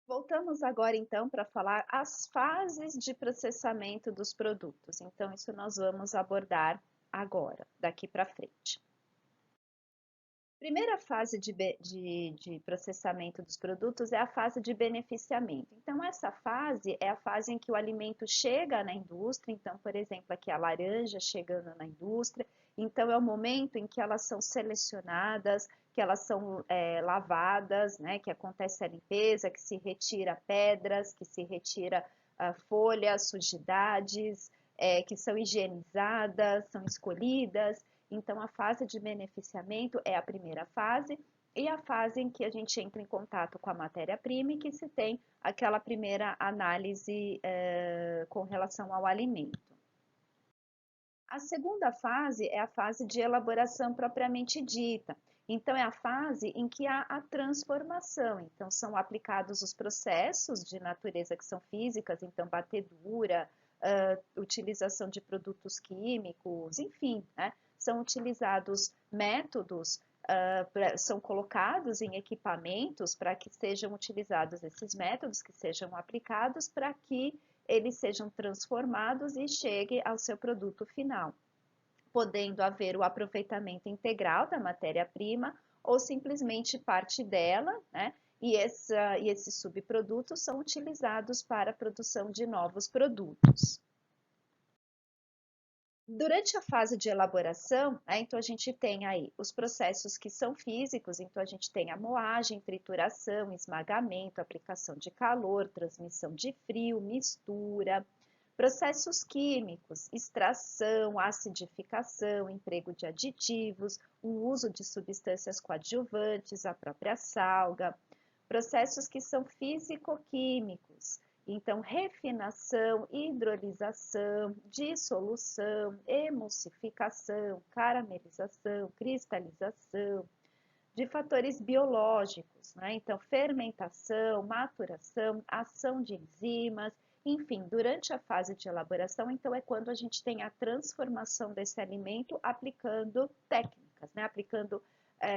Voltamos agora então para falar as fases de processamento dos produtos. Então, isso nós vamos abordar agora, daqui para frente. Primeira fase de processamento dos produtos é a fase de beneficiamento. Então, essa fase é a fase em que o alimento chega na indústria. Então, por exemplo, aqui a laranja chegando na indústria. Então, é o momento em que elas são selecionadas, que elas são lavadas, né, que acontece a limpeza, que se retira pedras, que se retira folhas, sujidades, que são higienizadas, são escolhidas. Então, a fase de beneficiamento é a primeira fase e a fase em que a gente entra em contato com a matéria-prima e que se tem aquela primeira análise com relação ao alimento. A segunda fase é a fase de elaboração propriamente dita. Então, é a fase em que há a transformação. Então, são aplicados os processos de natureza que são físicas, então, batedura, utilização de produtos químicos, enfim, né? São utilizados métodos, são colocados em equipamentos para que sejam utilizados esses métodos, que sejam aplicados para que eles sejam transformados e chegue ao seu produto final, podendo haver o aproveitamento integral da matéria-prima ou simplesmente parte dela, né? E esses subprodutos são utilizados para a produção de novos produtos. Durante a fase de elaboração, então a gente tem aí os processos que são físicos, então a gente tem a moagem, trituração, esmagamento, aplicação de calor, transmissão de frio, mistura. Processos químicos, extração, acidificação, emprego de aditivos, o uso de substâncias coadjuvantes, a própria salga. Processos que são físico-químicos, então, refinação, hidrolisação, dissolução, emulsificação, caramelização, cristalização, de fatores biológicos, né? Então, fermentação, maturação, ação de enzimas, enfim, durante a fase de elaboração, então é quando a gente tem a transformação desse alimento aplicando técnicas, né? Aplicando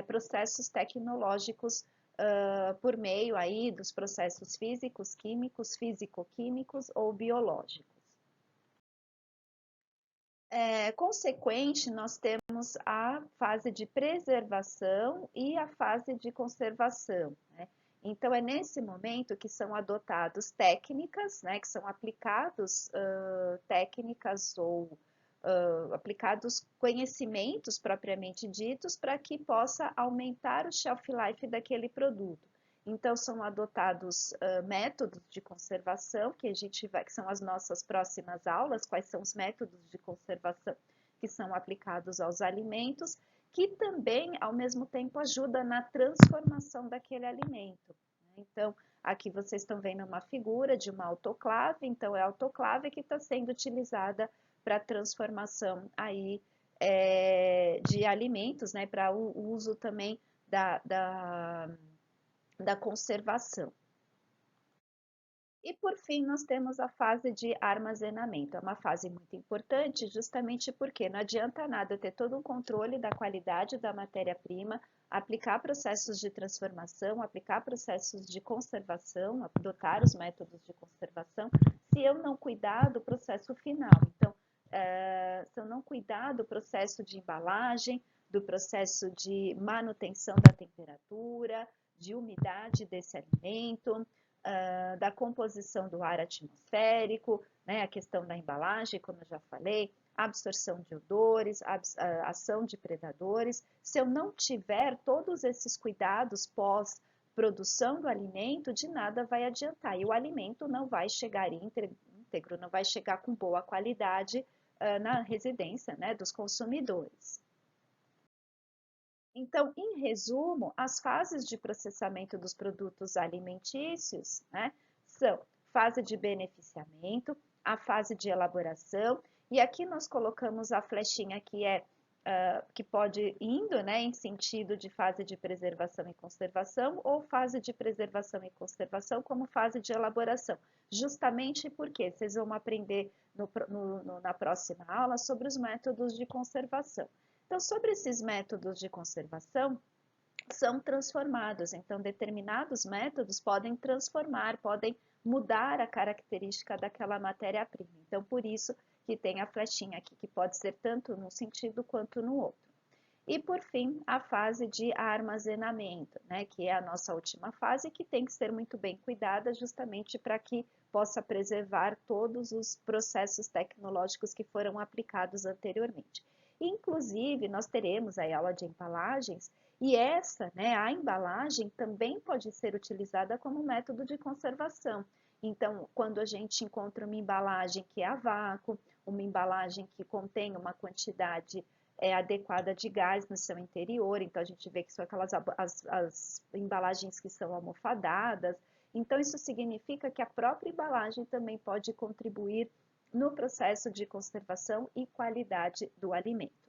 processos tecnológicos por meio aí dos processos físicos, químicos, físico-químicos ou biológicos. Consequente, nós temos a fase de preservação e a fase de conservação, né? Então, é nesse momento que são adotados técnicas, né, que são aplicados técnicas ou aplicados conhecimentos propriamente ditos para que possa aumentar o shelf life daquele produto. Então, são adotados métodos de conservação, que a gente vai, que são as nossas próximas aulas, quais são os métodos de conservação que são aplicados aos alimentos, que também, ao mesmo tempo, ajuda na transformação daquele alimento. Então, aqui vocês estão vendo uma figura de uma autoclave, então é a autoclave que está sendo utilizada para transformação aí de alimentos, né, para o uso também da conservação. E por fim, nós temos a fase de armazenamento. É uma fase muito importante, justamente porque não adianta nada eu ter todo um controle da qualidade da matéria-prima, aplicar processos de transformação, aplicar processos de conservação, adotar os métodos de conservação, se eu não cuidar do processo final. Então, se eu não cuidar do processo de embalagem, do processo de manutenção da temperatura, de umidade desse alimento, da composição do ar atmosférico, né, a questão da embalagem, como eu já falei, absorção de odores, ação de predadores. Se eu não tiver todos esses cuidados pós-produção do alimento, de nada vai adiantar. E o alimento não vai chegar íntegro, não vai chegar com boa qualidade na residência, né, dos consumidores. Então, em resumo, as fases de processamento dos produtos alimentícios, né, são fase de beneficiamento, a fase de elaboração, e aqui nós colocamos a flechinha que pode indo, né, em sentido de fase de preservação e conservação, ou fase de preservação e conservação como fase de elaboração, justamente porque vocês vão aprender na próxima aula sobre os métodos de conservação. Então, sobre esses métodos de conservação, são transformados. Então, determinados métodos podem transformar, podem mudar a característica daquela matéria-prima. Então, por isso que tem a flechinha aqui, que pode ser tanto num sentido quanto no outro. E, por fim, a fase de armazenamento, né, que é a nossa última fase, que tem que ser muito bem cuidada justamente para que possa preservar todos os processos tecnológicos que foram aplicados anteriormente. Inclusive, nós teremos a aula de embalagens, e essa, né, a embalagem também pode ser utilizada como método de conservação. Então, quando a gente encontra uma embalagem que é a vácuo, uma embalagem que contém uma quantidade adequada de gás no seu interior, então a gente vê que são aquelas as embalagens que são almofadadas, então isso significa que a própria embalagem também pode contribuir no processo de conservação e qualidade do alimento.